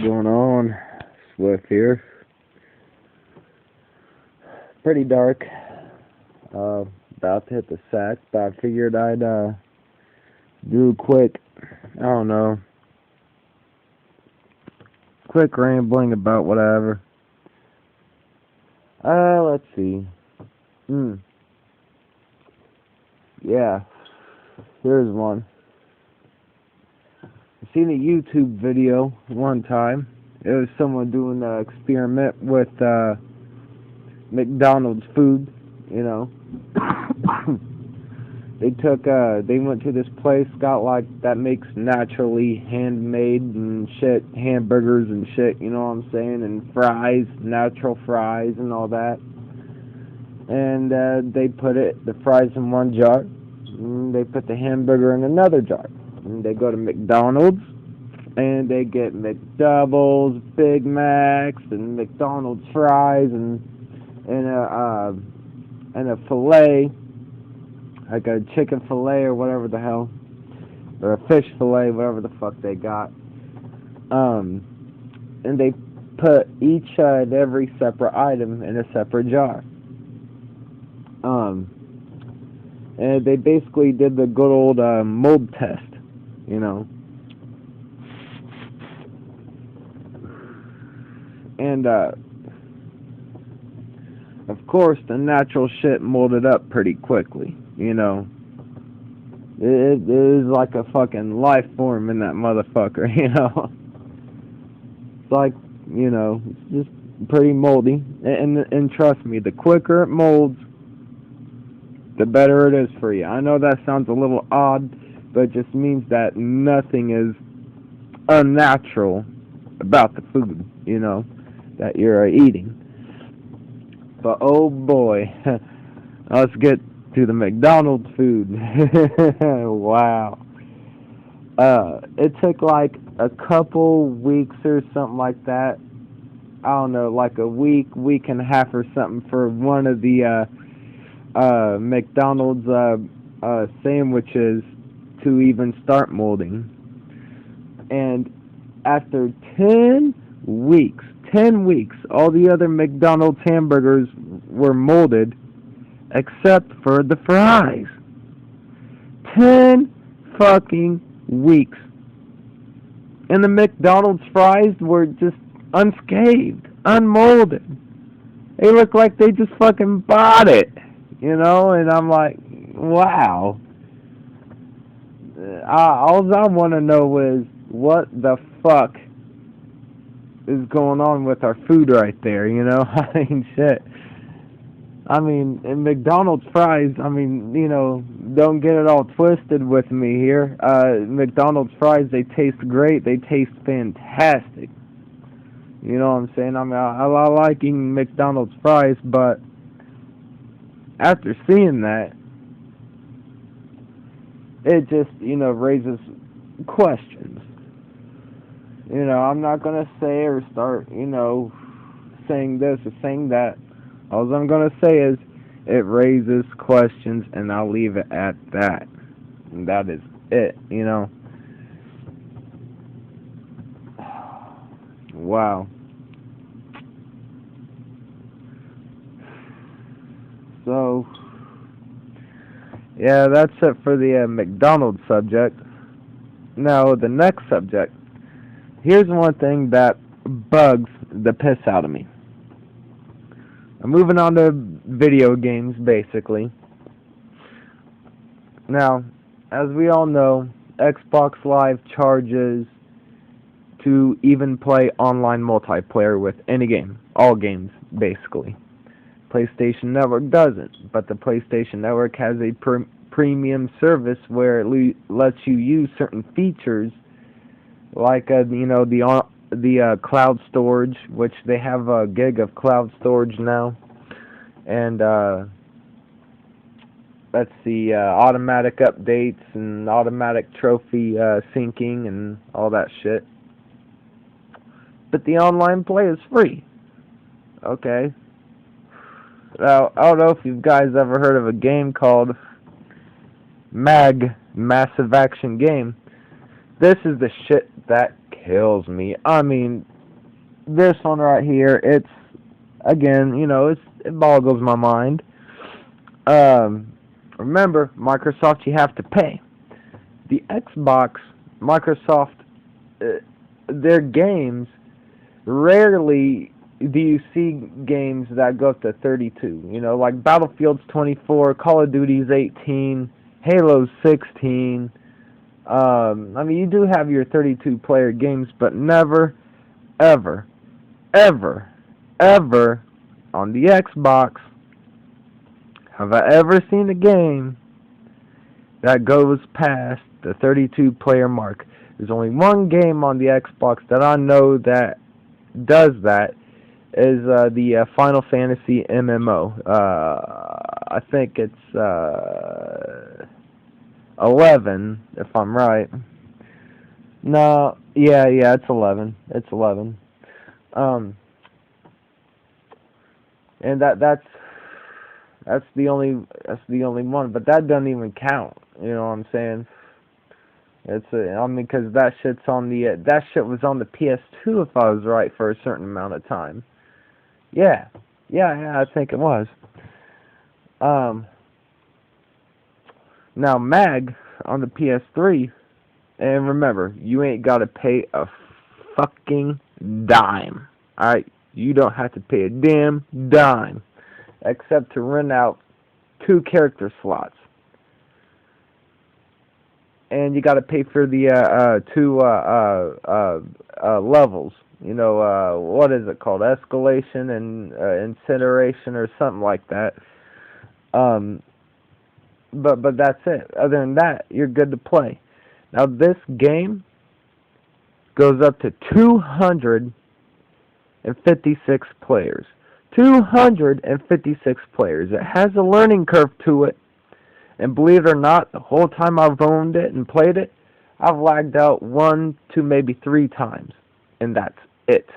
Going on? Swift here. Pretty dark. About to hit the sack, but I figured I'd do a quick, I don't know, quick rambling about whatever. Let's see. Yeah, here's one. I seen a YouTube video one time. It was someone doing an experiment with McDonald's food, you know. They went to this place, got like, that makes naturally handmade and shit, hamburgers and shit, you know what I'm saying, and fries, natural fries and all that. And they put the fries in one jar, and they put the hamburger in another jar. And they go to McDonald's, and they get McDoubles, Big Macs, and McDonald's fries, and a fillet, like a chicken fillet or whatever the hell, or a fish fillet, whatever the fuck they got. And they put each and every separate item in a separate jar. And they basically did the good old mold test, you know. And of course, the natural shit molded up pretty quickly, you know. It is like a fucking life form in that motherfucker, you know. It's like, you know, it's just pretty moldy. And trust me, the quicker it molds, the better it is for you. I know that sounds a little odd, but it just means that nothing is unnatural about the food, you know, that you're eating. But oh boy, let's get to the McDonald's food. Wow. It took like a couple weeks or something like that. I don't know, like a week and a half or something for one of the McDonald's sandwiches to even start molding. And after 10 weeks, all the other McDonald's hamburgers were molded except for the fries. 10 fucking weeks. And the McDonald's fries were just unscathed, unmolded. They look like they just fucking bought it, you know? And I'm like, wow. All I want to know is, what the fuck is going on with our food right there, you know? I mean, shit. I mean, in McDonald's fries, I mean, you know, don't get it all twisted with me here. McDonald's fries, they taste great. They taste fantastic. You know what I'm saying? I mean, I like eating McDonald's fries, but after seeing that, it just, you know, raises questions. You know, I'm not going to say or start, you know, saying this or saying that. All I'm going to say is, it raises questions, and I'll leave it at that. And that is it, you know. Wow. So, yeah, that's it for the McDonald's subject. Now, the next subject. Here's one thing that bugs the piss out of me. I'm moving on to video games, basically. Now, as we all know, Xbox Live charges to even play online multiplayer with any game. All games, basically. PlayStation Network doesn't, but the PlayStation Network has a premium service where it lets you use certain features, like you know, the cloud storage, which they have a gig of cloud storage now, and let's see, automatic updates and automatic trophy syncing and all that shit. But the online play is free. Okay. Now, I don't know if you guys ever heard of a game called Massive Action Game. This is the shit that kills me. I mean, this one right here, it's again, it boggles my mind. Um, Remember, Microsoft, you have to pay. The Xbox, Microsoft, their games, rarely do you see games that go up to 32. Like Battlefield's 24, Call of Duty's 18, Halo's 16. You do have your 32 player games, but never, ever, ever, ever on the Xbox have I ever seen a game that goes past the 32 player mark. There's only one game on the Xbox that I know that does that, is the Final Fantasy MMO. I think it's 11, if I'm right. No, yeah, it's 11. It's 11. Um, and that's the only one, but that doesn't even count. You know what I'm saying? Because that shit's on that shit was on the PS2 if I was right for a certain amount of time. Yeah, I think it was. Um, Now Mag on the PS3, and remember, you ain't gotta pay a fucking dime. Alright, you don't have to pay a damn dime, except to rent out 2 character slots. And you got to pay for the 2 levels. What is it called? Escalation and incineration or something like that. But that's it. Other than that, you're good to play. Now this game goes up to 256 players. 256 players. It has a learning curve to it. And believe it or not, the whole time I've owned it and played it, I've lagged out 1 to maybe 3 times. And that's it.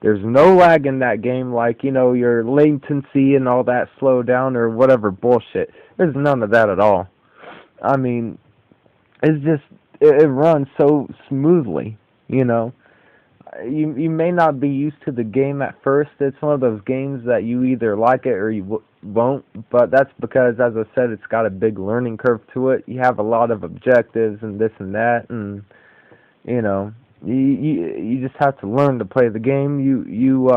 There's no lag in that game like, your latency and all that slow down or whatever bullshit. There's none of that at all. It's just, it runs so smoothly, You may not be used to the game at first. It's one of those games that you either like it or you won't, but that's because, as I said, it's got a big learning curve to it. You have a lot of objectives and this and that, and you just have to learn to play the game. You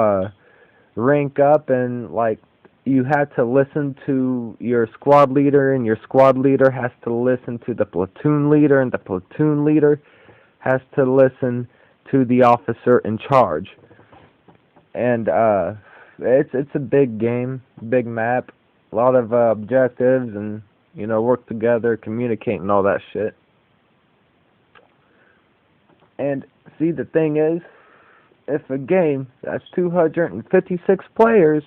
rank up, and like you have to listen to your squad leader, and your squad leader has to listen to the platoon leader, and the platoon leader has to listen to the officer in charge. And it's a big game, big map, a lot of objectives, and work together, communicate, and all that shit. And see, the thing is, if a game that's 256 players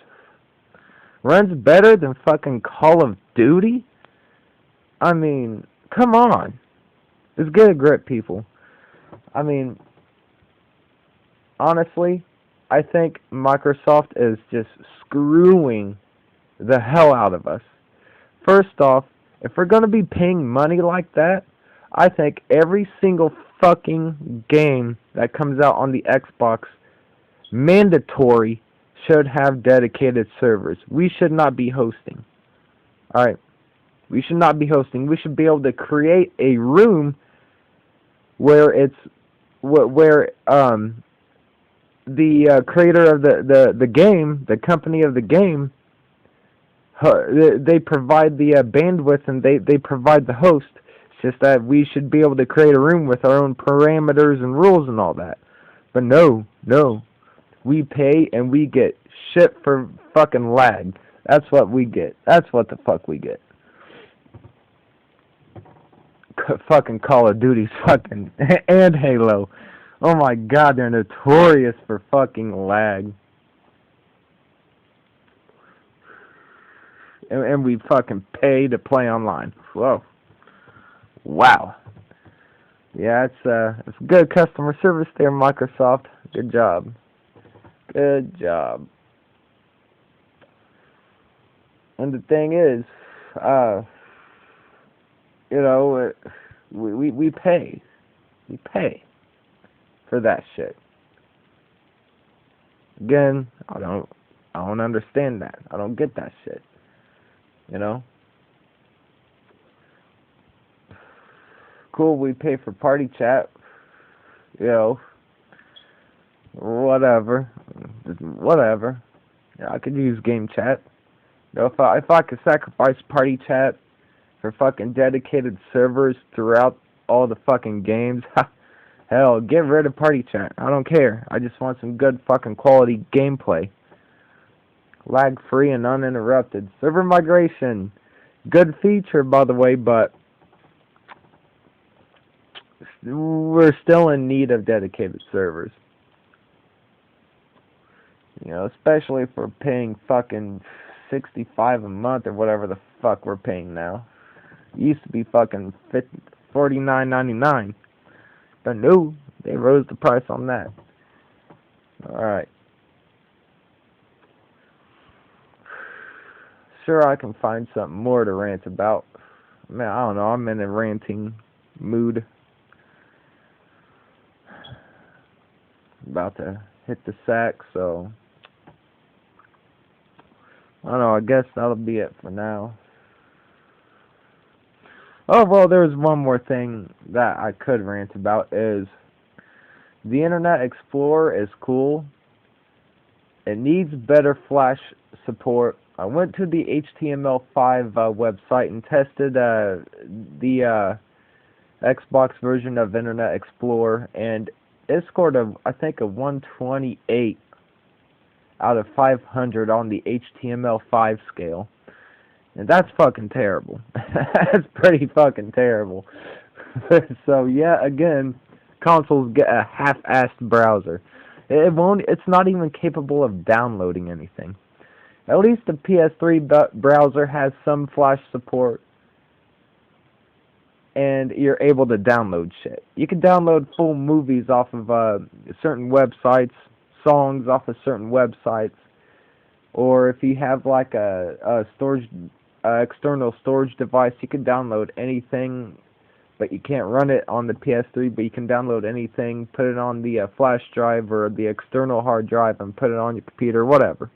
runs better than fucking Call of Duty, come on. Let's get a grip, people. Honestly, I think Microsoft is just screwing the hell out of us. First off, if we're going to be paying money like that, I think every single fucking game that comes out on the Xbox, mandatory, should have dedicated servers. We should not be hosting. Alright? We should not be hosting. We should be able to create a room where the creator of the game, the company of the game, they provide the bandwidth, and they provide the host. It's just that we should be able to create a room with our own parameters and rules and all that. But no. We pay and we get shit for fucking lag. That's what we get. That's what the fuck we get. Fucking Call of Duty fucking and Halo. Oh my god, they're notorious for fucking lag. And we fucking pay to play online. Whoa. Wow. Yeah, it's good customer service there, Microsoft. Good job. Good job. And the thing is, we pay. We pay for that shit. Again, I don't understand that. I don't get that shit. You know? Cool, we pay for party chat. You know, whatever. Whatever. Yeah, I could use game chat. You know, if I could sacrifice party chat for fucking dedicated servers throughout all the fucking games, hell, get rid of party chat. I don't care. I just want some good fucking quality gameplay. Lag free and uninterrupted. Server migration. Good feature, by the way, but we're still in need of dedicated servers. You know, especially if we're paying fucking $65 a month or whatever the fuck we're paying now. It used to be fucking $49.99. But no, they rose the price on that. Alright. Sure, I can find something more to rant about. Man, I don't know, I'm in a ranting mood. About to hit the sack, so I don't know, I guess that'll be it for now. Oh, well, there's one more thing that I could rant about is the Internet Explorer is cool. It needs better Flash support. I went to the HTML5 website and tested the Xbox version of Internet Explorer, and it scored I think a 128 out of 500 on the HTML5 scale. And that's fucking terrible. That's pretty fucking terrible. So yeah, again, consoles get a half-assed browser. It's not even capable of downloading anything. At least the PS3 browser has some Flash support, and you're able to download shit. You can download full movies off of certain websites, songs off of certain websites, or if you have like a storage, external storage device, you can download anything, but you can't run it on the PS3, but you can download anything, put it on the flash drive or the external hard drive and put it on your computer, whatever.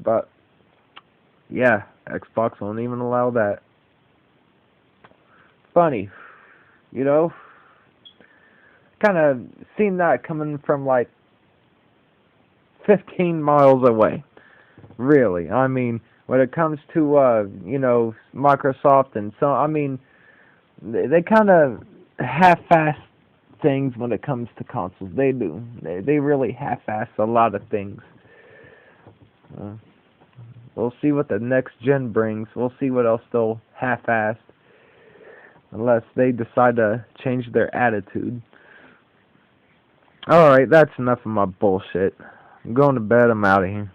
But, yeah, Xbox won't even allow that. Funny, you know? Kind of seen that coming from like 15 miles away. Really. I mean, when it comes to, you know, Microsoft and so, I mean, they kind of half-ass things when it comes to consoles. They do. They really half-ass a lot of things. We'll see what the next gen brings. We'll see what else they'll half-ass. Unless they decide to change their attitude. Alright, that's enough of my bullshit. I'm going to bed. I'm out of here.